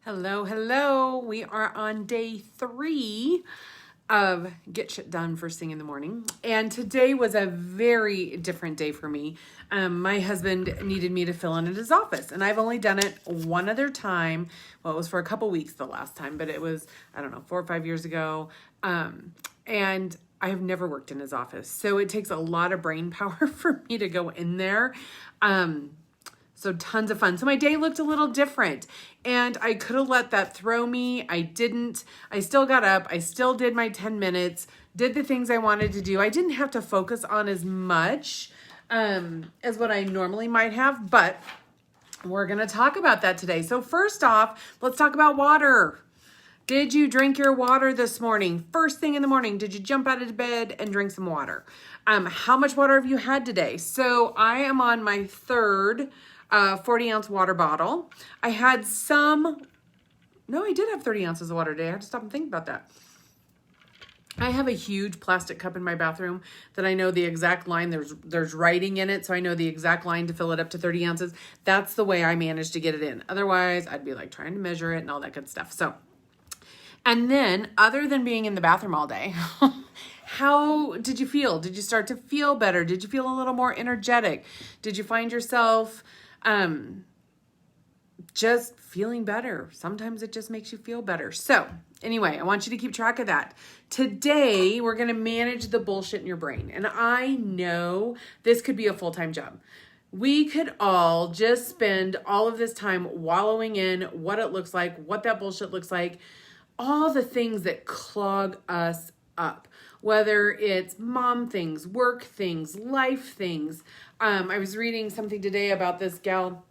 Hello, hello. We are on day 3 of Get Shit Done first thing in the morning. And today was a very different day for me. My husband needed me to fill in at his office, and I've only done it one other time. Well, it was for a couple weeks the last time, but it was, 4 or 5 years ago. And I have never worked in his office. So it takes a lot of brain power for me to go in there. So tons of fun. So my day looked a little different, and I could have let that throw me. I didn't. I still got up. I still did my 10 minutes, did the things I wanted to do. I didn't have to focus on as much as what I normally might have, but we're going to talk about that today. So first off, let's talk about water. Did you drink your water this morning? First thing in the morning, did you jump out of bed and drink some water? How much water have you had today? So I am on my third 40-ounce water bottle. I had I did have 30 ounces of water today. I have to stop and think about that. I have a huge plastic cup in my bathroom that I know the exact line. There's writing in it, so I know the exact line to fill it up to 30 ounces. That's the way I managed to get it in. Otherwise, I'd be like trying to measure it and all that good stuff. And then, other than being in the bathroom all day, how did you feel? Did you start to feel better? Did you feel a little more energetic? Did you find yourself just feeling better? Sometimes it just makes you feel better. So anyway, I want you to keep track of that. Today, we're going to manage the bullshit in your brain. And I know this could be a full-time job. We could all just spend all of this time wallowing in what it looks like, what that bullshit looks like, all the things that clog us up, whether it's mom things, work things, life things. I was reading something today about this gal,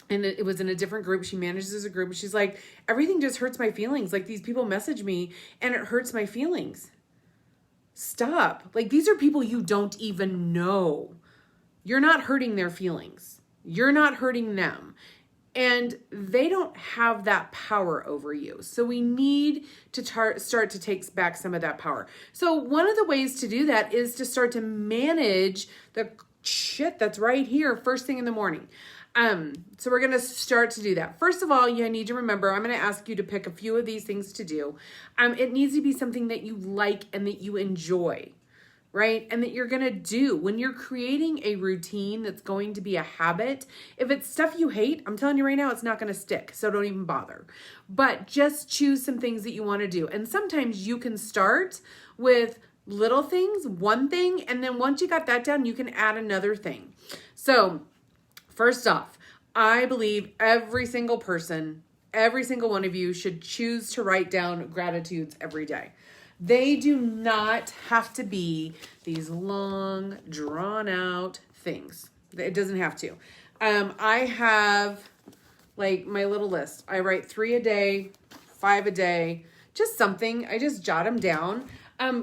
and it was in a different group. She manages a group. She's like, everything just hurts my feelings. Like, these people message me and it hurts my feelings. Stop. Like, these are people you don't even know. You're not hurting their feelings. You're not hurting them. And they don't have that power over you. So we need to start to take back some of that power. So one of the ways to do that is to start to manage the shit that's right here first thing in the morning. So we're going to start to do that. First of all, you need to remember, I'm going to ask you to pick a few of these things to do. It needs to be something that you like and that you enjoy, right? And that you're going to do when you're creating a routine that's going to be a habit. If it's stuff you hate, I'm telling you right now, it's not going to stick. So don't even bother. But just choose some things that you want to do. And sometimes you can start with little things, one thing, and then once you got that down, you can add another thing. So first off, I believe every single person, every single one of you should choose to write down gratitudes every day. They do not have to be these long, drawn-out things. It doesn't have to. I have, like, my little list. I write 3 a day, 5 a day, just something. I just jot them down.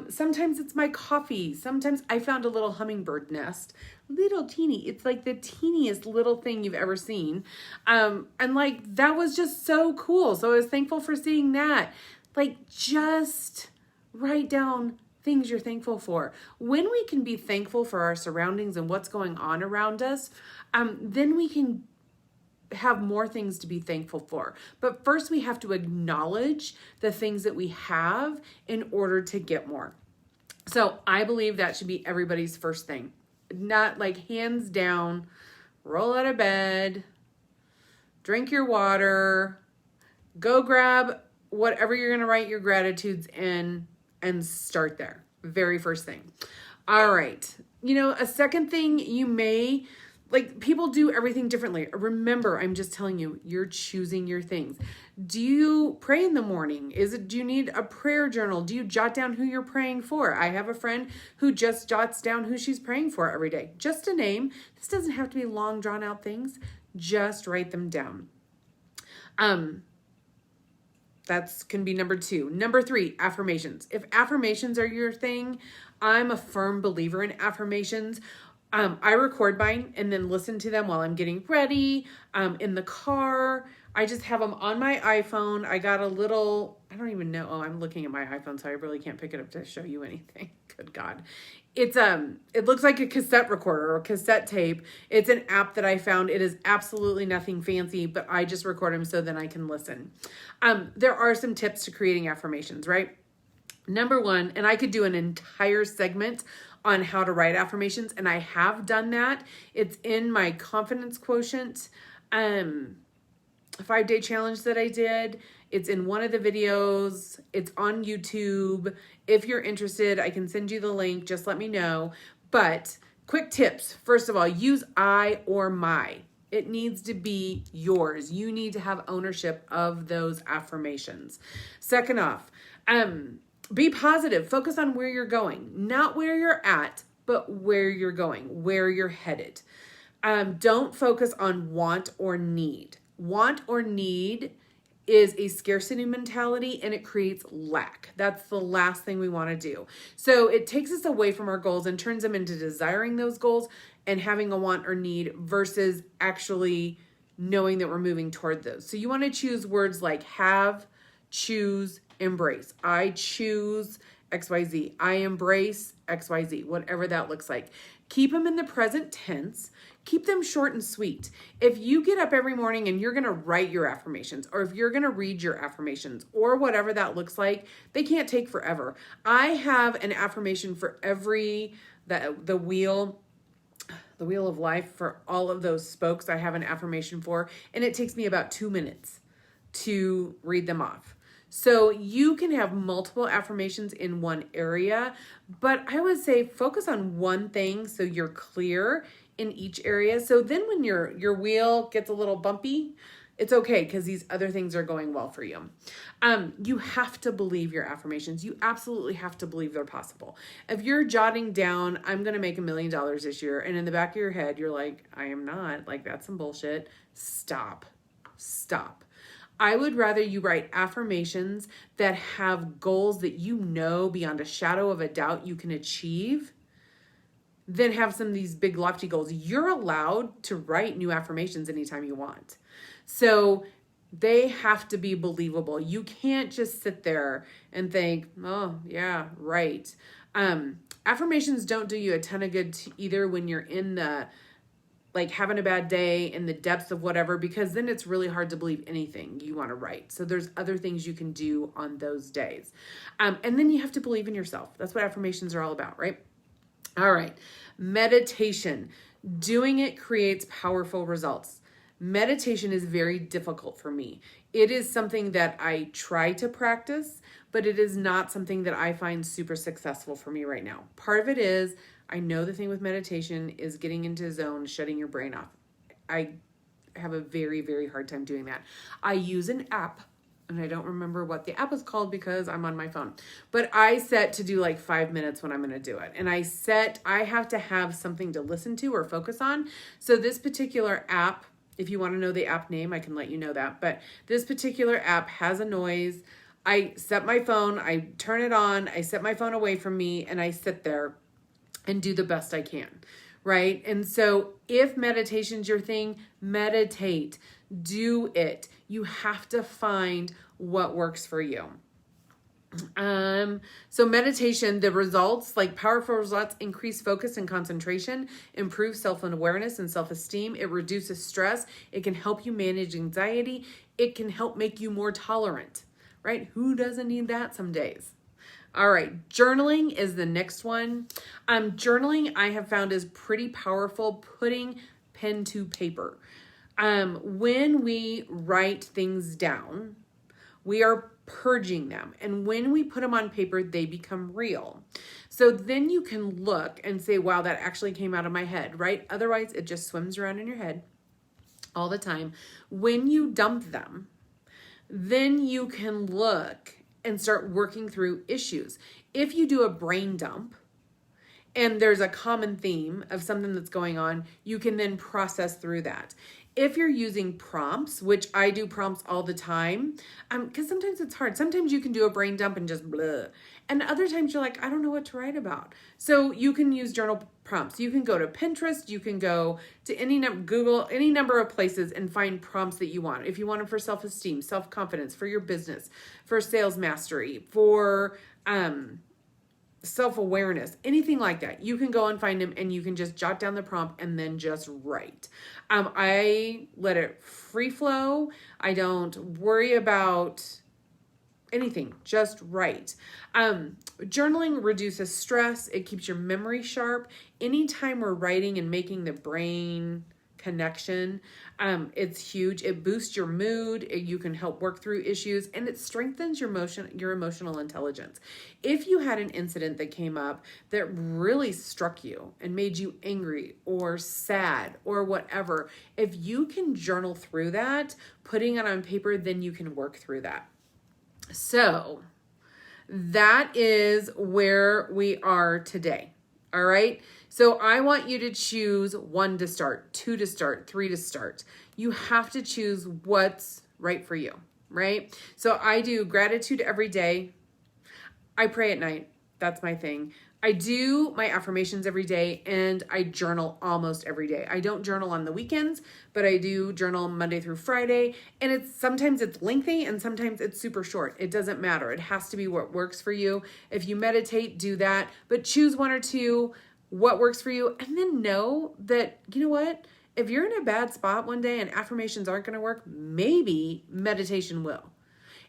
Sometimes it's my coffee. Sometimes I found a little hummingbird nest. Little teeny. It's like the teeniest little thing you've ever seen. And, like, that was just so cool. So I was thankful for seeing that. Like, just write down things you're thankful for. When we can be thankful for our surroundings and what's going on around us, then we can have more things to be thankful for. But first we have to acknowledge the things that we have in order to get more. So I believe that should be everybody's first thing. Not like hands down, roll out of bed, drink your water, go grab whatever you're going to write your gratitudes in, and start there. Very first thing. All right. A second thing people do everything differently. Remember, I'm just telling you, you're choosing your things. Do you pray in the morning? Do you need a prayer journal? Do you jot down who you're praying for? I have a friend who just jots down who she's praying for every day. Just a name. This doesn't have to be long, drawn out things. Just write them down. That can be number 2. Number 3, affirmations. If affirmations are your thing, I'm a firm believer in affirmations. I record mine and then listen to them while I'm getting ready, in the car. I just have them on my iPhone. I got a little, I don't even know. Oh, I'm looking at my iPhone, so I really can't pick it up to show you anything. Good God. It looks like a cassette recorder or cassette tape. It's an app that I found. It is absolutely nothing fancy, but I just record them so then I can listen. There are some tips to creating affirmations, right? Number one, and I could do an entire segment on how to write affirmations, and I have done that. It's in my confidence quotient 5-day challenge that I did. It's in one of the videos. It's on YouTube. If you're interested, I can send you the link. Just let me know. But quick tips. First of all, use I or my. It needs to be yours. You need to have ownership of those affirmations. Second off, be positive. Focus on where you're going. Not where you're at, but where you're going, where you're headed. Don't focus on want or need. Want or need is a scarcity mentality and it creates lack. That's the last thing we want to do. So it takes us away from our goals and turns them into desiring those goals and having a want or need versus actually knowing that we're moving toward those. So you want to choose words like have, choose, embrace. I choose XYZ. I embrace XYZ, whatever that looks like. Keep them in the present tense. Keep them short and sweet. If you get up every morning and you're going to write your affirmations, or if you're going to read your affirmations, or whatever that looks like, they can't take forever. I have an affirmation for the wheel of life, for all of those spokes. I have an affirmation for, and it takes me about 2 minutes to read them off. So you can have multiple affirmations in one area, but I would say focus on one thing so you're clear in each area. So then when your wheel gets a little bumpy, it's okay because these other things are going well for you. You have to believe your affirmations. You absolutely have to believe they're possible. If you're jotting down, I'm going to make $1 million this year, and in the back of your head, you're like, I am not. Like, that's some bullshit. Stop. I would rather you write affirmations that have goals that you know beyond a shadow of a doubt you can achieve than have some of these big lofty goals. You're allowed to write new affirmations anytime you want. So they have to be believable. You can't just sit there and think, oh yeah, right. Affirmations don't do you a ton of good either when you're in the having a bad day in the depths of whatever, because then it's really hard to believe anything you want to write. So there's other things you can do on those days. And then you have to believe in yourself. That's what affirmations are all about, right? All right. Meditation. Doing it creates powerful results. Meditation is very difficult for me. It is something that I try to practice, but it is not something that I find super successful for me right now. Part of it is I know the thing with meditation is getting into a zone, shutting your brain off. I have a very, very hard time doing that. I use an app, and I don't remember what the app is called because I'm on my phone, but I set to do 5 minutes when I'm going to do it. And I have to have something to listen to or focus on. So this particular app, if you want to know the app name, I can let you know that. But this particular app has a noise. I set my phone, I turn it on, I set my phone away from me, and I sit there and do the best I can, right? And so if meditation's your thing, meditate, do it. You have to find what works for you. So meditation, the results, powerful results, increase focus and concentration, improve self-awareness and self-esteem. It reduces stress. It can help you manage anxiety. It can help make you more tolerant, right? Who doesn't need that some days? All right, journaling is the next one. Journaling I have found is pretty powerful, putting pen to paper. When we write things down, we are purging them. And when we put them on paper, they become real. So then you can look and say, wow, that actually came out of my head, right? Otherwise, it just swims around in your head all the time. When you dump them, then you can look and start working through issues. If you do a brain dump and there's a common theme of something that's going on, you can then process through that. If you're using prompts, which I do prompts all the time, because sometimes it's hard. Sometimes you can do a brain dump and just blah. And other times you're like, I don't know what to write about. So you can use journal prompts. You can go to Pinterest, you can go to Google, any number of places and find prompts that you want. If you want them for self-esteem, self-confidence, for your business, for sales mastery, for self-awareness, anything like that, you can go and find them and you can just jot down the prompt and then just write. I let it free flow. I don't worry about anything, just write. Journaling reduces stress. It keeps your memory sharp. Anytime we're writing and making the brain connection, it's huge. It boosts your mood. You can help work through issues, and it strengthens your emotional intelligence. If you had an incident that came up that really struck you and made you angry or sad or whatever, if you can journal through that, putting it on paper, then you can work through that. So that is where we are today. All right. So I want you to choose 1 to start, 2 to start, 3 to start. You have to choose what's right for you, right? So I do gratitude every day. I pray at night. That's my thing. I do my affirmations every day, and I journal almost every day. I don't journal on the weekends, but I do journal Monday through Friday. And sometimes it's lengthy and sometimes it's super short. It doesn't matter. It has to be what works for you. If you meditate, do that, but choose 1 or 2, what works for you. And then know that, you know what? If you're in a bad spot one day and affirmations aren't going to work, maybe meditation will.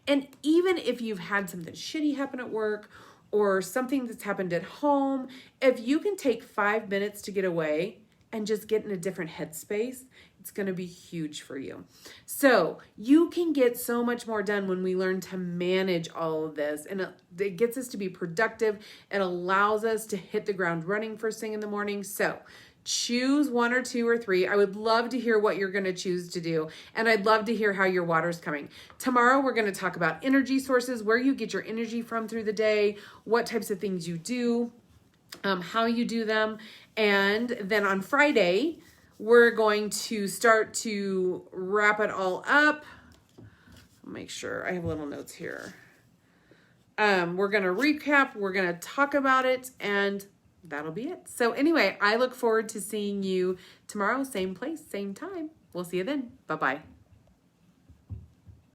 And even if you've had something shitty happen at work or something that's happened at home, if you can take 5 minutes to get away and just get in a different headspace, it's going to be huge for you. So you can get so much more done when we learn to manage all of this, and it gets us to be productive. It allows us to hit the ground running first thing in the morning. So choose 1 or 2 or 3. I would love to hear what you're going to choose to do. And I'd love to hear how your water's coming. Tomorrow, we're going to talk about energy sources, where you get your energy from through the day, what types of things you do, how you do them. And then on Friday, we're going to start to wrap it all up. Make sure I have little notes here. We're going to recap. We're going to talk about it, and that'll be it. So anyway, I look forward to seeing you tomorrow, same place, same time. We'll see you then. Bye-bye.